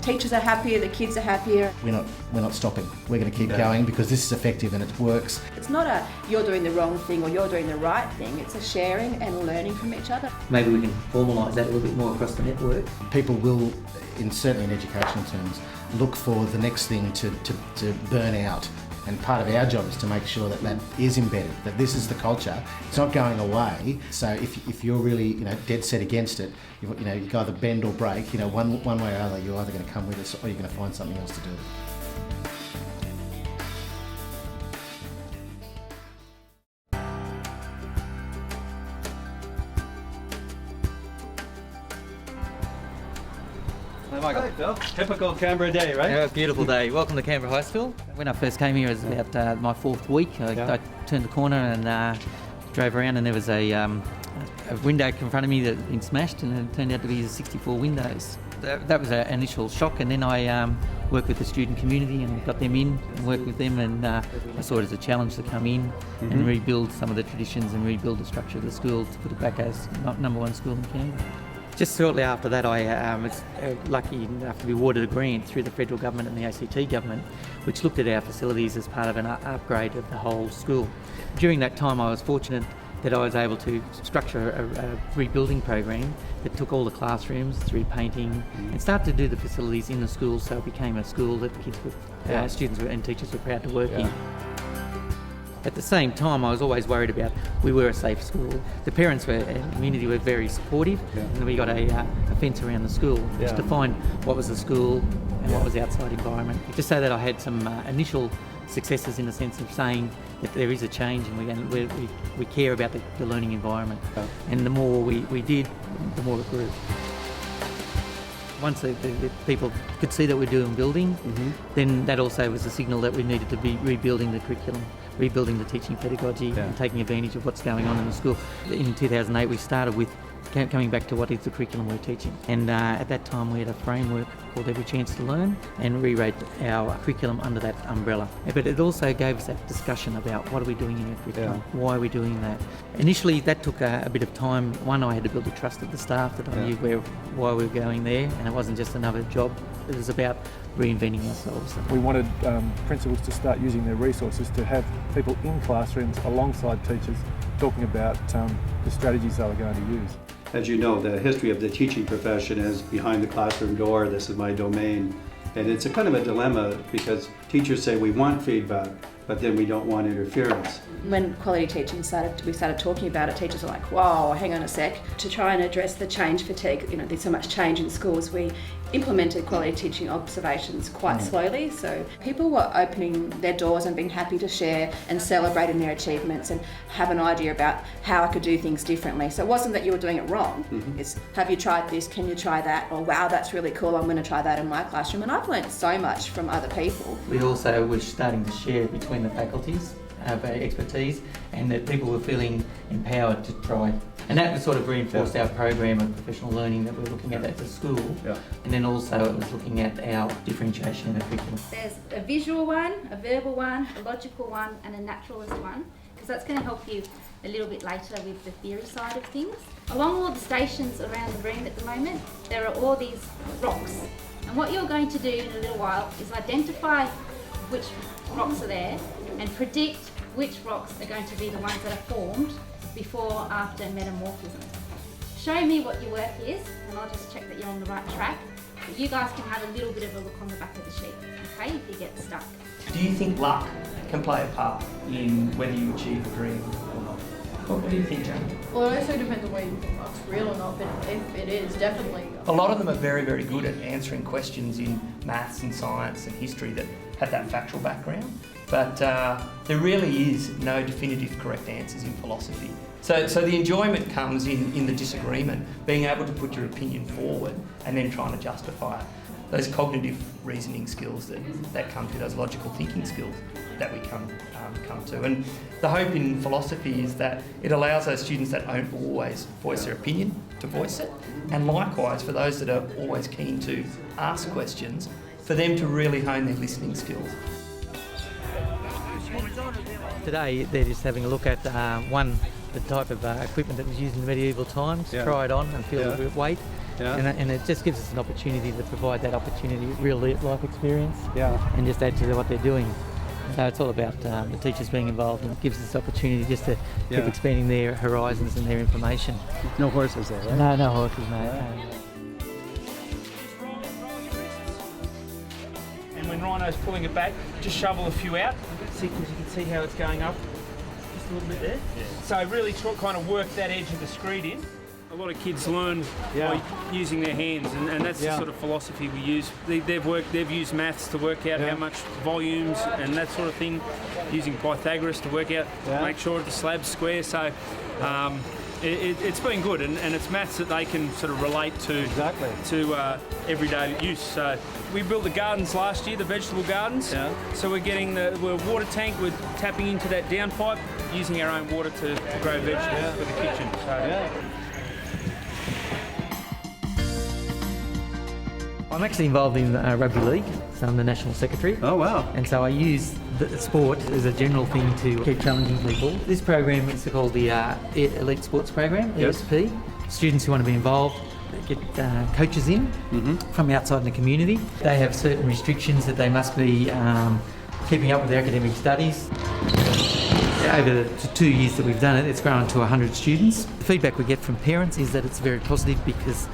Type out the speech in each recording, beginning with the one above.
teachers are happier, the kids are happier. We're not stopping. We're going to keep going because this is effective and it works. It's not a you're doing the wrong thing or you're doing the right thing. It's a sharing and learning from each other. Maybe we can formalise that a little bit more across the network. People will, certainly in educational terms, look for the next thing to burn out. And part of our job is to make sure that that is embedded, that this is the culture. It's not going away. So if you're really dead set against it, you can either bend or break. One way or other, you're either going to come with us or you're going to find something else to do. Michael. Hey, Phil. Typical Canberra day, right? Yeah, beautiful day. Welcome to Canberra High School. When I first came here, it was about my fourth week. I turned the corner and drove around, and there was a window in front of me that had been smashed, and it turned out to be 64 windows. That was an initial shock, and then I worked with the student community and got them in and worked with them, and I saw it as a challenge to come in and rebuild some of the traditions and rebuild the structure of the school to put it back as number one school in Canberra. Just shortly after that, I was lucky enough to be awarded a grant through the federal government and the ACT government, which looked at our facilities as part of an upgrade of the whole school. During that time, I was fortunate that I was able to structure a rebuilding program that took all the classrooms through painting and started to do the facilities in the school, so it became a school that students and teachers were proud to work in. At the same time, I was always worried about, we were a safe school. The parents and the community were very supportive, and we got a fence around the school just to find what was the school and what was the outside environment. Just so that I had some initial successes in the sense of saying that there is a change and we care about the learning environment. And the more we did, the more it grew. Once the people could see that we're doing building, then that also was a signal that we needed to be rebuilding the curriculum, rebuilding the teaching pedagogy and taking advantage of what's going on in the school. In 2008 we started with coming back to what is the curriculum we're teaching, and at that time we had a framework called Every Chance to Learn and rewrote our curriculum under that umbrella. But it also gave us that discussion about what are we doing in our curriculum, why are we doing that. Initially that took a bit of time. One, I had to build the trust of the staff that I knew why we were going there, and it wasn't just another job. It was about reinventing ourselves. We wanted principals to start using their resources to have people in classrooms alongside teachers talking about the strategies they were going to use. As you know, the history of the teaching profession is behind the classroom door, this is my domain. And it's a kind of a dilemma because teachers say we want feedback, but then we don't want interference. When quality teaching we started talking about it, teachers are like, whoa, hang on a sec. To try and address the change fatigue, there's so much change in schools, we implemented quality teaching observations quite slowly. So people were opening their doors and being happy to share and celebrating their achievements and have an idea about how I could do things differently. So it wasn't that you were doing it wrong. It's, have you tried this? Can you try that? Or wow, that's really cool. I'm going to try that in my classroom. And I've learned so much from other people. We also were starting to share between the faculties of expertise, and that people were feeling empowered to try. And that sort of reinforced our program of professional learning that we're looking at the school. And then also it was looking at our differentiation in the curriculum. There's a visual one, a verbal one, a logical one, and a naturalist one, because that's going to help you a little bit later with the theory side of things. Along all the stations around the room at the moment, there are all these rocks. And what you're going to do in a little while is identify which rocks are there and predict which rocks are going to be the ones that are formed before or after metamorphism. Show me what your work is and I'll just check that you're on the right track. But you guys can have a little bit of a look on the back of the sheet, okay, if you get stuck. Do you think luck can play a part in whether you achieve a dream or not? What do you think, Jane? Well, it also depends on whether you think luck's real or not, but if it is, definitely. A lot of them are very, very good at answering questions in maths and science and history that have that factual background. But there really is no definitive correct answers in philosophy. So the enjoyment comes in the disagreement, being able to put your opinion forward and then trying to justify it. Those cognitive reasoning skills that come to, those logical thinking skills that we come to. And the hope in philosophy is that it allows those students that don't always voice their opinion to voice it, and likewise for those that are always keen to ask questions, for them to really hone their listening skills. Today they're just having a look at the type of equipment that was used in medieval times, try it on and feel the weight, Yeah. And it just gives us an opportunity to provide that opportunity, real life experience, Yeah. and just add to what they're doing. So it's all about the teachers being involved, and it gives us opportunity just to keep expanding their horizons and their information. No horses there, right? No horses, no. And when Rhino's pulling it back, just shovel a few out. See, because you can see how it's going up just a little bit there. Yeah. So really kind of work that edge of the screed in. A lot of kids learn by using their hands, and that's the sort of philosophy we use. They've used maths to work out how much volumes and that sort of thing, using Pythagoras to work out, make sure the slab's square. So it's been good, and it's maths that they can sort of relate to everyday use. So we built the gardens last year, the vegetable gardens. Yeah. So we're getting the water tank. We're tapping into that downpipe, using our own water to grow vegetables for the kitchen. So. I'm actually involved in rugby league, so I'm the national secretary. Oh wow! And so I use the sport as a general thing to keep challenging people. This program is called the Elite Sports Program, ESP. Students who want to be involved get coaches in from outside in the community. They have certain restrictions that they must be keeping up with their academic studies. Over the 2 years that we've done it, it's grown to 100 students. The feedback we get from parents is that it's very positive because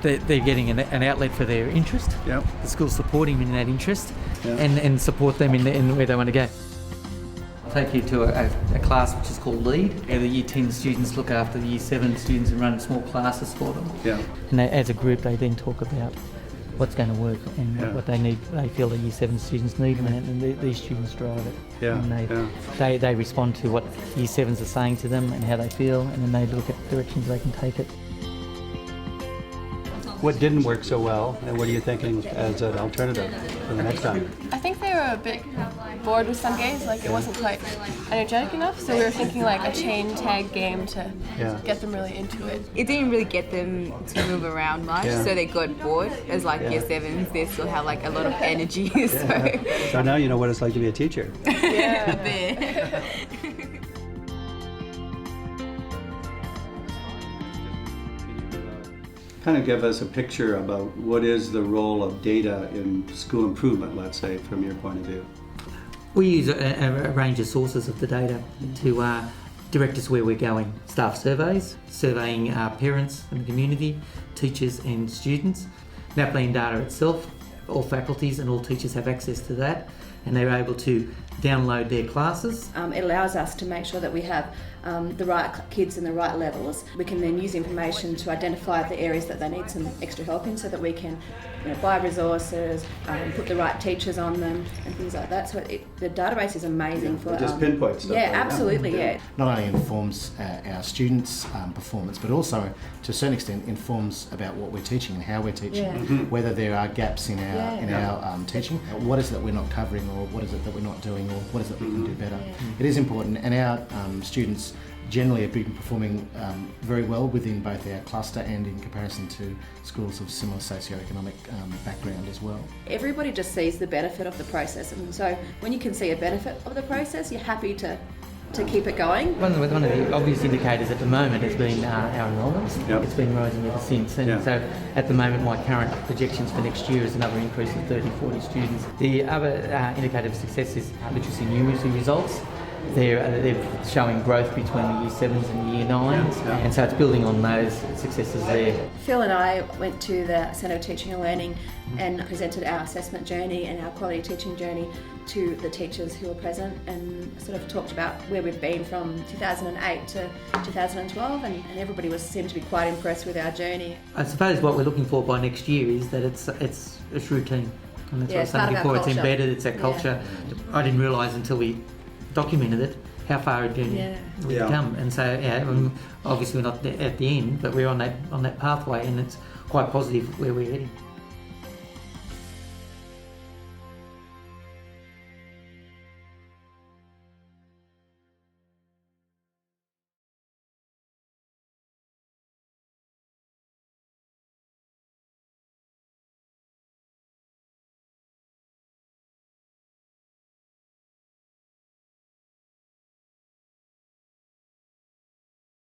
they're getting an outlet for their interest. Yep. The school's supporting them in that interest and support them in where they want to go. I'll take you to a class which is called LEAD, where the Year 10 students look after the Year 7 students and run small classes for them. Yeah. And as a group, they then talk about what's going to work and what they need. They feel the Year 7 students need, and these students drive it. Yeah. And they respond to what Year 7s are saying to them and how they feel, and then they look at directions they can take it. What didn't work so well, and what are you thinking as an alternative for the next time? I think they were a bit bored with some games, like it wasn't quite energetic enough, so we were thinking like a chain tag game to get them really into it. It didn't really get them to move around much, so they got bored. As like Year 7s, they still have like a lot of energy. So now you know what it's like to be a teacher. A bit. Kind of give us a picture about what is the role of data in school improvement, let's say, from your point of view. We use a range of sources of the data to direct us where we're going. Staff surveys, surveying parents and the community, teachers and students. NAPLAN data itself, all faculties and all teachers have access to that, and they're able to download their classes. It allows us to make sure that we have the right kids in the right levels. We can then use information to identify the areas that they need some extra help in, so that we can buy resources, put the right teachers on them and things like that. So the database is amazing for just pinpoint stuff. Yeah, absolutely, Not only informs our students' performance, but also to a certain extent informs about what we're teaching and how we're teaching, whether there are gaps in our teaching. What is it that we're not covering, or what is it that we're not doing, or what is it we can do better? It is important, and our students generally have been performing very well within both our cluster and in comparison to schools of similar socioeconomic background as well. Everybody just sees the benefit of the process, and so when you can see a benefit of the process, you're happy to keep it going. One of the obvious indicators at the moment has been our enrolments. It's been rising ever since, and so at the moment my current projections for next year is another increase of 30-40 students. The other indicator of success is literacy and numeracy results. They're showing growth between the Year 7s and the Year 9s, and so it's building on those successes there. Phil and I went to the Centre of Teaching and Learning and presented our assessment journey and our quality teaching journey to the teachers who were present, and sort of talked about where we've been from 2008 to 2012, and everybody seemed to be quite impressed with our journey. I suppose what we're looking for by next year is that it's routine. And that's what I was saying before, it's embedded, it's that culture. I didn't realise until we documented it how far a journey we've come, and so obviously we're not at the end, but we're on that pathway, and it's quite positive where we're heading.